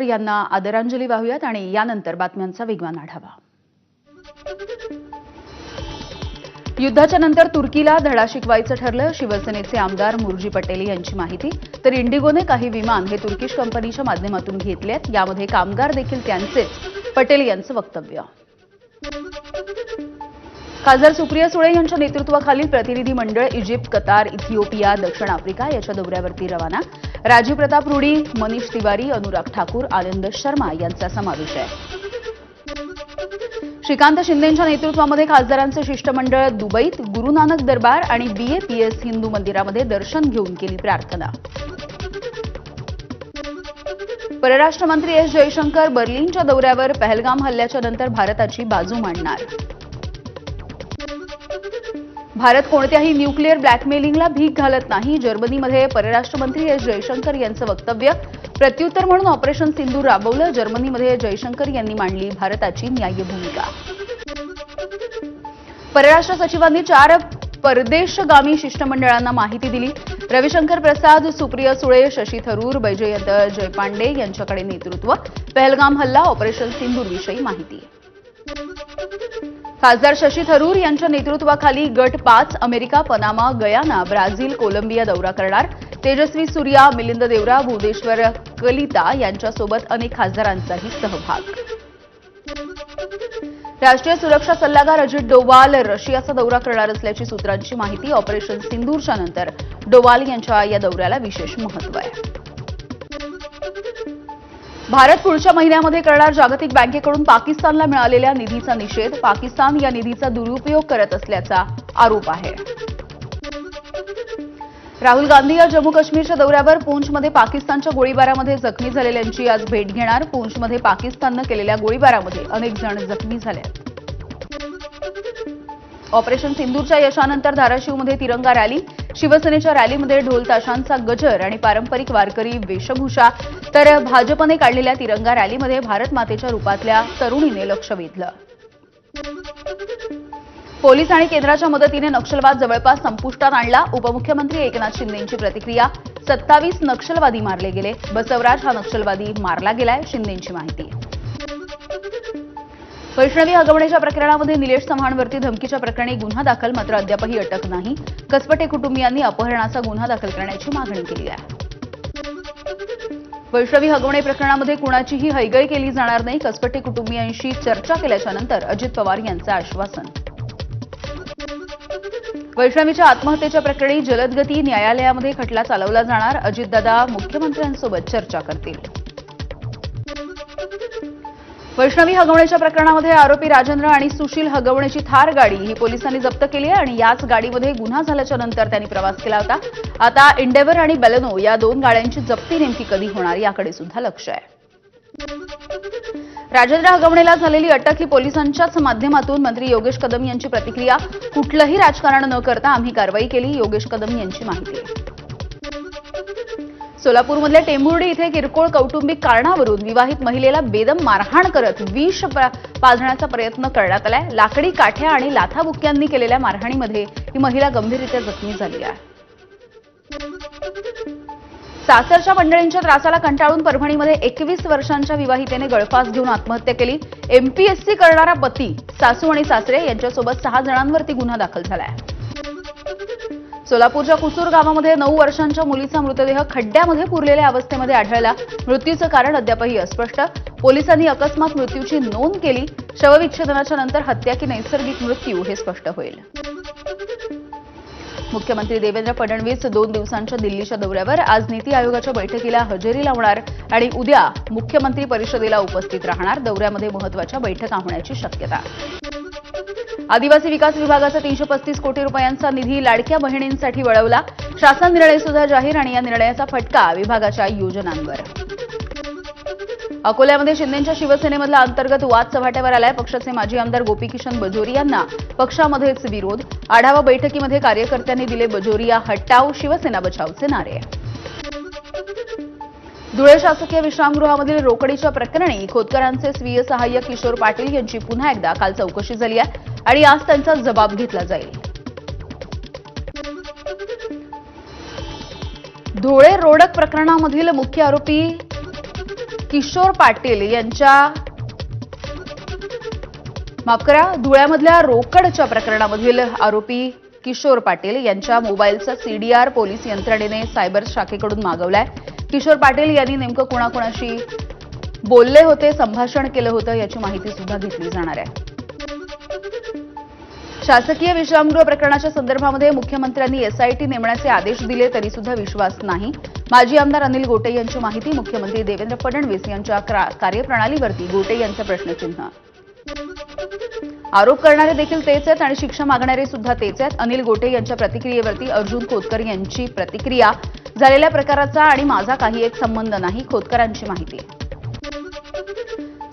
यांना आदरांजली वाहूयात आणि यानंतर बातम्यांचा वेगवान आढावा। युद्धाच्या नंतर तुर्कीला धडा शिकवायचं ठरलं, शिवसेनेचे आमदार मुर्जी पटेल यांची माहिती। तर इंडिगोने काही विमान हे तुर्किश कंपनीच्या माध्यमातून घेतलेत, यामध्ये कामगार देखील त्यांचेच, पटेल यांचं वक्तव्य। खासदार सुप्रिया सुळे यांच्या नेतृत्वाखालील प्रतिनिधी मंडळ इजिप्त, कतार, इथिओपिया, दक्षिण आफ्रिका याच्या दौऱ्यावरती रवाना। राजीव प्रताप रूडी, मनीष तिवारी, अनुराग ठाकूर, आनंद शर्मा यांचा समावेश आहे। श्रीकांत शिंदेंच्या नेतृत्वामध्ये खासदारांचे शिष्टमंडळ दुबईत गुरु नानक दरबार आणि BAPS हिंदू मंदिरामध्ये दर्शन घेऊन केली प्रार्थना। परराष्ट्र मंत्री एस जयशंकर बर्लिनच्या दौऱ्यावर, पहलगाम हल्ल्याच्या नंतर भारताची बाजू मांडणार। भारत कोणत्याही न्यूक्लिअर ब्लॅकमेलिंगला भीक घालत नाही, जर्मनीमध्ये परराष्ट्र मंत्री एस जयशंकर यांचं वक्तव्य। प्रत्युत्तर म्हणून ऑपरेशन सिंधूर राबवलं, जर्मनीमध्ये जयशंकर यांनी मांडली भारताची न्याय्य भूमिका। परराष्ट्र सचिवांनी 4 परदेशगामी शिष्टमंडळांना माहिती दिली। रविशंकर प्रसाद, सुप्रिया सुळे, शशी थरूर, बैजयंत जयपांडे यांच्याकडे नेतृत्व, पहलगाम हल्ला, ऑपरेशन सिंधूर विषयी माहिती। खासदार शशी थरूर यांच्या नेतृत्वाखाली गट 5 America, Panama, Guyana, Brazil, Colombia दौरा करणार। तेजस्वी सूर्या, मिलिंद देवरा, भुवनेश्वर कलिता यांच्यासोबत अनेक खासदारांचाही सहभाग। राष्ट्रीय सुरक्षा सल्लागार अजित डोवाल रशियाचा दौरा करणार असल्याची सूत्रांची माहिती। ऑपरेशन सिंधूरच्या नंतर डोवाल यांच्या या दौऱ्याला विशेष महत्त्व आहे। भारत पुढच्या महिन्यामध्ये करणार जागतिक बँकेकडून पाकिस्तानला मिळालेल्या निधीचा निषेध, पाकिस्तान या निधीचा दुरुपयोग करत असल्याचा आरोप आहे। राहुल गांधी या जम्मू काश्मीरच्या दौऱ्यावर, पूंछमध्ये पाकिस्तानच्या गोळीबारामध्ये जखमी झालेल्यांची आज भेट घेणार। पूंछमध्ये पाकिस्ताननं केलेल्या गोळीबारामध्ये अनेक जण जखमी झाले। ऑपरेशन सिंधूरच्या यशानंतर धाराशिवमध्ये तिरंगा रॅली, शिवसेनेच्या रॅलीमध्ये ढोल ताशांचा गजर आणि पारंपरिक वारकरी वेशभूषा, तर भाजपने काढलेल्या तिरंगा रॅलीमध्ये भारत मातेच्या रूपातल्या तरुणीने लक्ष वेधलं। पोलीस आणि केंद्राच्या मदतीने नक्षलवाद जवळपास संपुष्टात आणला, उपमुख्यमंत्री एकनाथ शिंदेंची प्रतिक्रिया। 27 नक्षलवादी मारले गेले, बसवराज हा नक्षलवादी मारला गेलाय, शिंदेंची माहिती। वैष्णवी हगवण्याच्या प्रकरणामध्ये निलेश चव्हाणवरती धमकीच्या प्रकरणी गुन्हा दाखल, मात्र अद्यापही अटक नाही। कसपटे कुटुंबियांनी अपहरणाचा गुन्हा दाखल करण्याची मागणी केली आहे। वैष्णवी हगवणे प्रकरणामध्ये कुणाचीही हयगय केली जाणार नाही, कसपटे कुटुंबियांशी चर्चा केल्याच्या नंतर अजित पवार यांचं आश्वासन। वैष्णवीच्या आत्महत्येच्या प्रकरणी जलदगती न्यायालयामध्ये खटला चालवला जाणार, अजितदादा मुख्यमंत्र्यांसोबत चर्चा करतील। वैष्णवी हगवण्याच्या प्रकरणामध्ये आरोपी राजेंद्र आणि सुशील हगवणेची थार गाडी ही पोलिसांनी जप्त केली आहे आणि याच गाडीमध्ये गुन्हा झाल्याच्या नंतर त्यांनी प्रवास केला होता। आता एंडेव्हर आणि बेलेनो या 2 गाड्यांची जप्ती नेमकी कधी होणार याकडे सुद्धा लक्ष आहे। राजेंद्र हगवणेला झालेली अटक ही पोलिसांच्याच माध्यमातून, मंत्री योगेश कदम यांची प्रतिक्रिया। कुठलंही राजकारण न करता आम्ही कारवाई केली, योगेश कदम यांची माहिती। सोलापूरमधल्या टेंभुर्णी इथे किरकोळ कौटुंबिक कारणावरून विवाहित महिलेला बेदम मारहाण करत विष पाजण्याचा प्रयत्न करण्यात आलाय। लाकडी काठ्या आणि लाथाबुक्क्यांनी केलेल्या मारहाणीमध्ये ही महिला गंभीररीत्या जखमी झाली आहे। सासरच्या मंडळींच्या त्रासाला कंटाळून परभणीमध्ये 21 वर्षांच्या विवाहितेने गळफास घेऊन आत्महत्या केली। MPSC करणारा पती, सासू आणि सासरे यांच्यासोबत 6 जणांवरती गुन्हा दाखल झालाय। सोलापूरच्या कुसूर गावामध्ये 9 वर्षांच्या मुलीचा मृतदेह खड्ड्यामध्ये पुरलेल्या अवस्थेमध्ये आढळला, मृत्यूचं कारण अद्यापही अस्पष्ट। पोलिसांनी अकस्मात मृत्यूची नोंद केली, शवविच्छेदनाच्या नंतर हत्या की नैसर्गिक मृत्यू हे स्पष्ट होईल। मुख्यमंत्री देवेंद्र फडणवीस 2 दिवसांच्या दिल्लीच्या दौऱ्यावर, आज नीती आयोगाच्या बैठकीला हजेरी लावणार आणि उद्या मुख्यमंत्री परिषदेला उपस्थित राहणार। दौऱ्यामध्ये महत्त्वाच्या बैठका होण्याची शक्यता। आदिवासी विकास विभागाचा 335 कोटी रुपयांचा निधी लाडक्या बहिणींसाठी वळवला, शासन निर्णय सुद्धा जाहीर आणि या निर्णयाचा फटका विभागाच्या योजनांवर। अकोल्यामध्ये शिंदेंच्या शिवसेनेमधला अंतर्गत वाद चव्हाट्यावर आलाय, पक्षाचे माजी आमदार गोपीकिशन बजोरी यांना पक्षामध्येच विरोध। आढावा बैठकीमध्ये कार्यकर्त्यांनी दिले बजोरिया हटाव, शिवसेना बचावचे नारे। धुळे शासकीय विश्रामगृहामधील रोकडीच्या प्रकरणी खोतकरांचे स्वीय सहाय्यक किशोर पाटील यांची पुन्हा एकदा काल चौकशी झाली आहे आणि आज त्यांचा जबाब घेतला जाईल। धुळे रोडक प्रकरणामधील मुख्य आरोपी किशोर पाटील यांच्या धुळ्यामधल्या रोकडच्या प्रकरणामधील आरोपी किशोर पाटील यांच्या मोबाईलचा सीडीआर पोलीस यंत्रणेने सायबर शाखेकडून मागवलाय। किशोर पाटील यांनी नेमकं कोणाकोणाशी बोलले होते, संभाषण केलं होतं याची माहिती सुद्धा घेतली जाणार आहे। शासकीय विश्रामगृह प्रकरणाच्या संदर्भामध्ये मुख्यमंत्र्यांनी एसआयटी नेमण्याचे आदेश दिले तरी सुद्धा विश्वास नाही। माजी आमदार अनिल गोटे यांची माहिती। मुख्यमंत्री देवेंद्र फडणवीस यांच्या कार्यप्रणालीवरती गोटे यांचं प्रश्नचिन्ह। आरोप करणारे देखील तेच आहेत आणि शिक्षा मागणारे सुद्धा तेच आहेत। अनिल गोटे यांच्या प्रतिक्रियेवरती अर्जुन खोतकर यांची प्रतिक्रिया। झालेल्या प्रकाराचा आणि माझा काही एक संबंध नाही, खोतकरांची माहिती।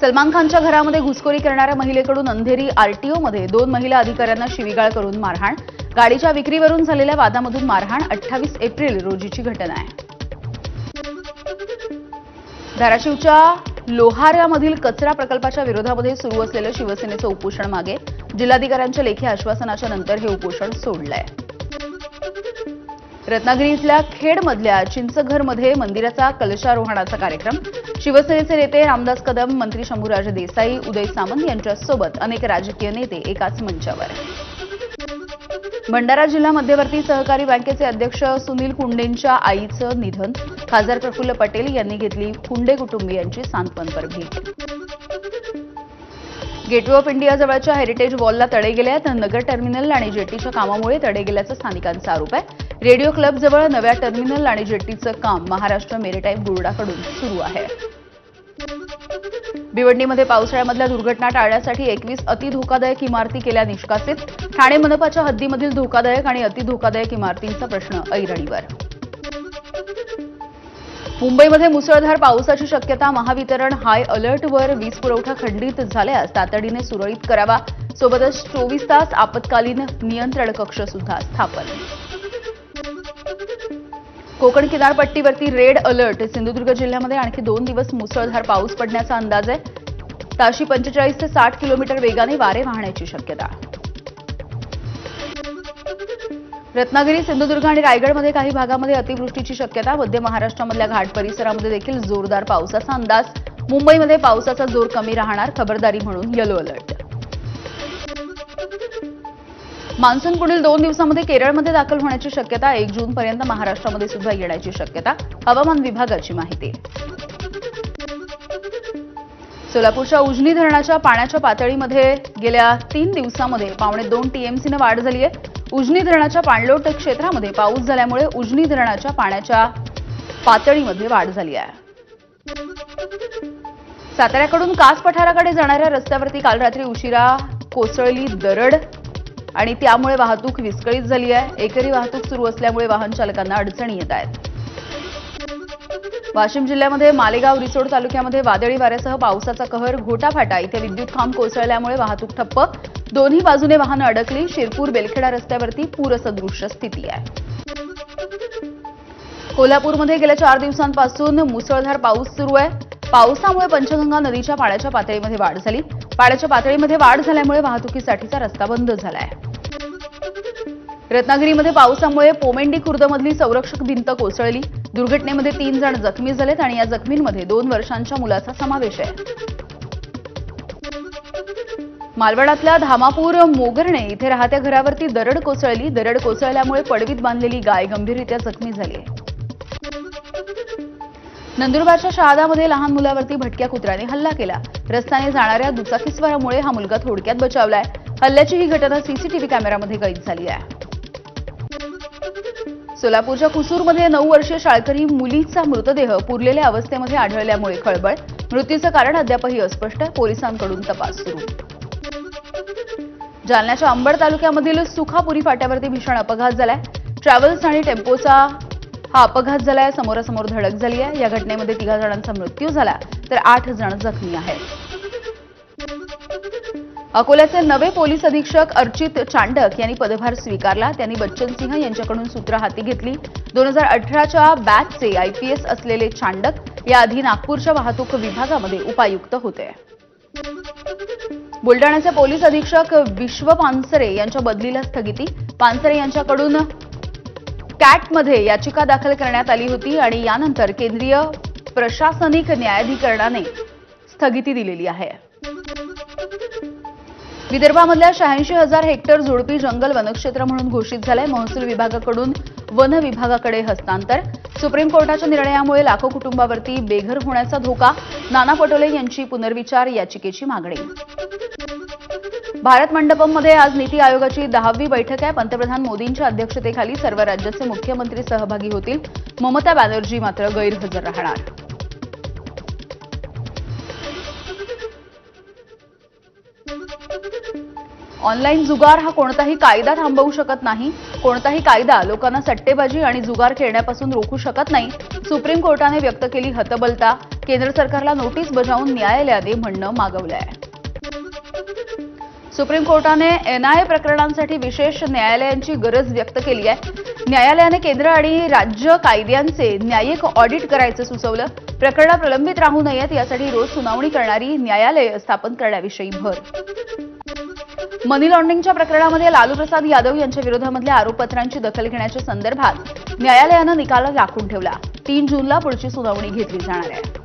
सलमान खानच्या घरामध्ये घुसखोरी करणाऱ्या महिलेकडून अंधेरी आरटीओमध्ये 2 महिला अधिकाऱ्यांना शिवीगाळ करून मारहाण। गाडीच्या विक्रीवरून झालेल्या वादामधून मारहाण। 28 एप्रिल रोजीची घटना आहे। धाराशिवच्या लोहाऱ्यामधील कचरा प्रकल्पाच्या विरोधामध्ये सुरू असलेलं शिवसेनेचं उपोषण मागे। जिल्हाधिकाऱ्यांच्या लेखी आश्वासनाच्या नंतर हे उपोषण सोडलंय। रत्नागिरी इथल्या खेडमधल्या चिंचघरमध्ये मंदिराचा कलशारोहणाचा कार्यक्रम। शिवसेनेचे नेते रामदास कदम, मंत्री शंभूराज देसाई, उदय सामंत यांच्यासोबत अनेक राजकीय नेते एकाच मंचावर। भंडारा जिल्हा मध्यवर्ती सहकारी बँकेचे अध्यक्ष सुनील कुंडेंच्या आईचं निधन। खासदार प्रफुल्ल पटेल यांनी घेतली कुंडे कुटुंबियांची सांत्वनपर भेट। गेटवे ऑफ इंडिया जवळच्या हेरिटेज वॉलला तडे गेले आहेत। नगर टर्मिनल आणि जेट्टीच्या कामामुळे तडे गेल्याचा स्थानिकांचा आरोप आहे। रेडिओ क्लब जवळ नव्या टर्मिनल आणि जेट्टीचं काम महाराष्ट्र मेरीटाईम बोर्डाकडून सुरू आहे। भिवंडीमध्ये पावसाळ्यामधल्या दुर्घटना टाळण्यासाठी 21 अतिधोकादायक इमारती केल्या निष्कासित। ठाणे मनपाच्या हद्दीमधील धोकादायक आणि अतिधोकादायक इमारतींचा प्रश्न ऐरणीवर। मुंबईमध्ये मुसळधार पावसाची शक्यता। महावितरण हाय अलर्टवर। वीज पुरवठा खंडित झाल्यास तातडीने सुरळीत करावा। सोबतच 24 तास आपत्कालीन नियंत्रण कक्ष सुद्धा स्थापन। कोकण किनारपट्टीवरती रेड अलर्ट। सिंधुदुर्ग जिल्ह्यामध्ये आणखी 2 दिवस मुसळधार पाऊस पडण्याचा अंदाज आहे। ताशी 45 ते 60 किलोमीटर वेगाने वारे वाहण्याची शक्यता। रत्नागिरी, सिंधुदुर्ग आणि रायगडमध्ये काही भागामध्ये अतिवृष्टीची शक्यता। मध्य महाराष्ट्रामधल्या घाट परिसरामध्ये देखील जोरदार पावसाचा अंदाज। मुंबईमध्ये पावसाचा जोर कमी राहणार, खबरदारी म्हणून येलो अलर्ट। मान्सून पुढील 2 दिवसांमध्ये केरळमध्ये दाखल होण्याची शक्यता। 1 जूनपर्यंत महाराष्ट्रामध्ये सुद्धा येण्याची शक्यता, हवामान विभागाची माहिती। सोलापूरच्या उजनी धरणाच्या पाण्याच्या पातळीमध्ये गेल्या 3 दिवसांमध्ये 1.2 टीएमसीने वाढ झाली आहे। उजनी धरणाच्या पाणलोट क्षेत्रामध्ये पाऊस झाल्यामुळे उजनी धरणाच्या पाण्याच्या पातळीमध्ये वाढ झाली आहे। साताऱ्याकडून कास पठाराकडे जाणाऱ्या रस्त्यावरती काल रात्री उशिरा कोसळली दरड आणि त्यामुळे वाहतूक विस्कळीत झाली आहे। एकेरी वाहतूक सुरू असल्यामुळे वाहन चालकांना अडचणी येत आहेत। वाशिम जिल्ह्यामध्ये मालेगाव रिसोड तालुक्यामध्ये वादळी वाऱ्यासह पावसाचा कहर। घोटाफाटा इथे विद्युत खांब कोसळल्यामुळे वाहतूक ठप्प। दोन्ही बाजूने वाहनं अडकली। शिरपूर बेलखेडा रस्त्यावरती पूरसदृश्य स्थिती आहे। कोल्हापूरमध्ये गेल्या 4 दिवसांपासून मुसळधार पाऊस सुरू आहे। पावसामुळे पंचगंगा नदीच्या पाण्याच्या पातळीमध्ये वाढ झाली। पाण्याच्या पातळीमध्ये वाढ झाल्यामुळे वाहतुकीसाठीचा रस्ता बंद झाला आहे। रत्नागिरीमध्ये पावसामुळे पोमेंडी खुर्दमधली संरक्षक भिंत कोसळली। दुर्घटनेमध्ये 3 जण जखमी झालेत आणि या जखमींमध्ये 2 वर्षांच्या मुलाचा समावेश आहे। मालवणातल्या धामापूर मोगर्णे इथे राहत्या घरावरती दरड कोसळली। दरड कोसळल्यामुळे पडवीत बांधलेली गाय गंभीररित्या जखमी झाली। नंदुरबारच्या शहादामध्ये लहान मुलावरती भटक्या कुत्र्याने हल्ला केला। रस्त्याने जाणाऱ्या दुचाकीस्वारामुळे हा मुलगा थोडक्यात बचावलाय। हल्ल्याची ही घटना सीसीटीव्ही कॅमेऱ्यामध्ये कैद झाली आहे। सोलापूरच्या कुसूरमध्ये 9 वर्षीय शाळकरी मुलीचा मृतदेह पुरलेल्या अवस्थेमध्ये आढळल्यामुळे खळबळ। मृत्यूचं कारण अद्यापही अस्पष्ट आहे। पोलिसांकडून तपास सुरू। जालन्याच्या अंबड तालुक्यामधील सुखापुरी फाट्यावरती भीषण अपघात झालाय। ट्रॅव्हल्स आणि टेम्पोचा हा अपघात झालाय। समोरासमोर धडक झाली आहे। या घटनेमध्ये 3 जणांचा मृत्यू झाला तर 8 जण जखमी आहेत। अकोल्याचे नवे पोलीस अधीक्षक अर्चित चांडक यांनी पदभार स्वीकारला। त्यांनी बच्चन सिंह यांच्याकडून सूत्र हाती घेतली। 2018च्या बॅचचे आयपीएस असलेले चांडक याआधी नागपूरच्या वाहतूक विभागामध्ये उपायुक्त होते। बुलडाण्याचे पोलीस अधीक्षक विश्व पानसरे यांच्या बदलीला स्थगिती। पानसरे यांच्याकडून कॅटमध्ये याचिका दाखल करण्यात आली होती आणि यानंतर केंद्रीय प्रशासनिक न्यायाधिकरणाने स्थगिती दिलेली आहे. विदर्भामधल्या 86,000 हेक्टर झुडपी जंगल वनक्षेत्र म्हणून घोषित झालंय. महसूल विभागाकडून वन विभागाकडे हस्तांतर. सुप्रीम कोर्टाच्या निर्णयामुळे लाखो कुटुंबावरती बेघर होण्याचा धोका. नाना पटोले यांची पुनर्विचार याचिकेची मागणी. भारत मंडपममध्ये आज नीती आयोगाची 10वी बैठक आहे. पंतप्रधान मोदींच्या अध्यक्षतेखाली सर्व राज्याचे मुख्यमंत्री सहभागी होतील. ममता बॅनर्जी मात्र गैरहजर राहणार. ऑनलाईन जुगार हा कोणताही कायदा थांबवू शकत नाही. कोणताही कायदा लोकांना सट्टेबाजी आणि जुगार खेळण्यापासून रोखू शकत नाही. सुप्रीम कोर्टाने व्यक्त केली हतबलता. केंद्र सरकारला नोटीस बजावून न्यायालयाने म्हणणं मागवलं आहे. सुप्रीम कोर्टाने एनआयए प्रकरणांसाठी विशेष न्यायालयांची गरज व्यक्त केली आहे. न्यायालयाने केंद्र आणि राज्य कायद्यांचे न्यायिक ऑडिट करायचं सुचवलं. प्रकरणं प्रलंबित राहू नयेत यासाठी रोज सुनावणी करणारी न्यायालय स्थापन करण्याविषयी भर. मनी लॉन्ड्रिंगच्या प्रकरणामध्ये लालू प्रसाद यादव यांच्या विरोधामधल्या आरोपपत्रांची दखल घेण्याच्या संदर्भात न्यायालयानं निकाल राखून ठेवला. 3 जूनला पुढची सुनावणी घेतली जाणार आहे.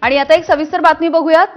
आणि आता एक सविस्तर बातमी बघूयात.